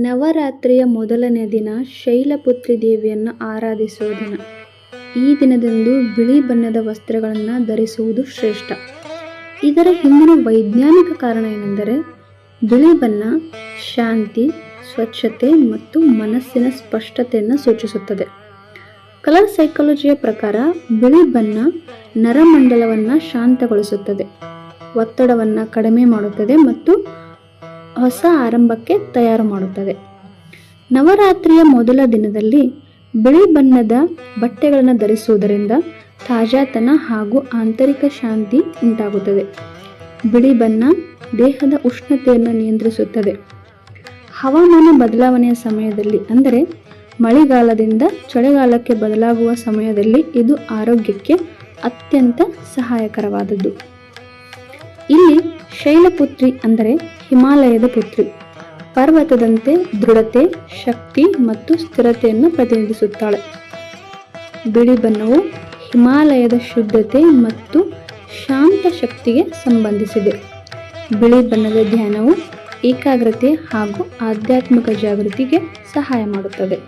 ನವರಾತ್ರಿಯ ಮೊದಲನೇ ದಿನ ಶೈಲಪುತ್ರಿ ದೇವಿಯನ್ನು ಆರಾಧಿಸುವ ದಿನ. ಈ ದಿನದಂದು ಬಿಳಿ ಬಣ್ಣದ ವಸ್ತ್ರಗಳನ್ನು ಧರಿಸುವುದು ಶ್ರೇಷ್ಠ. ಇದರ ಹಿಂದಿನ ವೈಜ್ಞಾನಿಕ ಕಾರಣ ಏನೆಂದರೆ, ಬಿಳಿ ಬಣ್ಣ ಶಾಂತಿ, ಸ್ವಚ್ಛತೆ ಮತ್ತು ಮನಸ್ಸಿನ ಸ್ಪಷ್ಟತೆಯನ್ನು ಸೂಚಿಸುತ್ತದೆ. ಕಲರ್ ಸೈಕಾಲಜಿಯ ಪ್ರಕಾರ ಬಿಳಿ ಬಣ್ಣ ನರಮಂಡಲವನ್ನು ಶಾಂತಗೊಳಿಸುತ್ತದೆ, ಒತ್ತಡವನ್ನು ಕಡಿಮೆ ಮಾಡುತ್ತದೆ ಮತ್ತು ಹೊಸ ಆರಂಭಕ್ಕೆ ತಯಾರು ಮಾಡುತ್ತದೆ. ನವರಾತ್ರಿಯ ಮೊದಲ ದಿನದಲ್ಲಿ ಬಿಳಿ ಬಣ್ಣದ ಬಟ್ಟೆಗಳನ್ನು ಧರಿಸುವುದರಿಂದ ತಾಜಾತನ ಹಾಗೂ ಆಂತರಿಕ ಶಾಂತಿ ಉಂಟಾಗುತ್ತದೆ. ಬಿಳಿ ಬಣ್ಣ ದೇಹದ ಉಷ್ಣತೆಯನ್ನು ನಿಯಂತ್ರಿಸುತ್ತದೆ. ಹವಾಮಾನ ಬದಲಾವಣೆಯ ಸಮಯದಲ್ಲಿ, ಅಂದರೆ ಮಳೆಗಾಲದಿಂದ ಚಳಿಗಾಲಕ್ಕೆ ಬದಲಾಗುವ ಸಮಯದಲ್ಲಿ ಇದು ಆರೋಗ್ಯಕ್ಕೆ ಅತ್ಯಂತ ಸಹಾಯಕರವಾದದ್ದು. ಇಲ್ಲಿ ಶೈಲಪುತ್ರಿ ಅಂದರೆ ಹಿಮಾಲಯದ ಪುತ್ರಿ, ಪರ್ವತದಂತೆ ದೃಢತೆ, ಶಕ್ತಿ ಮತ್ತು ಸ್ಥಿರತೆಯನ್ನು ಪ್ರತಿನಿಧಿಸುತ್ತಾಳೆ. ಬಿಳಿ ಬಣ್ಣವು ಹಿಮಾಲಯದ ಶುದ್ಧತೆ ಮತ್ತು ಶಾಂತ ಶಕ್ತಿಗೆ ಸಂಬಂಧಿಸಿದೆ. ಬಿಳಿ ಬಣ್ಣದ ಧ್ಯಾನವು ಏಕಾಗ್ರತೆ ಹಾಗೂ ಆಧ್ಯಾತ್ಮಿಕ ಜಾಗೃತಿಗೆ ಸಹಾಯ ಮಾಡುತ್ತದೆ.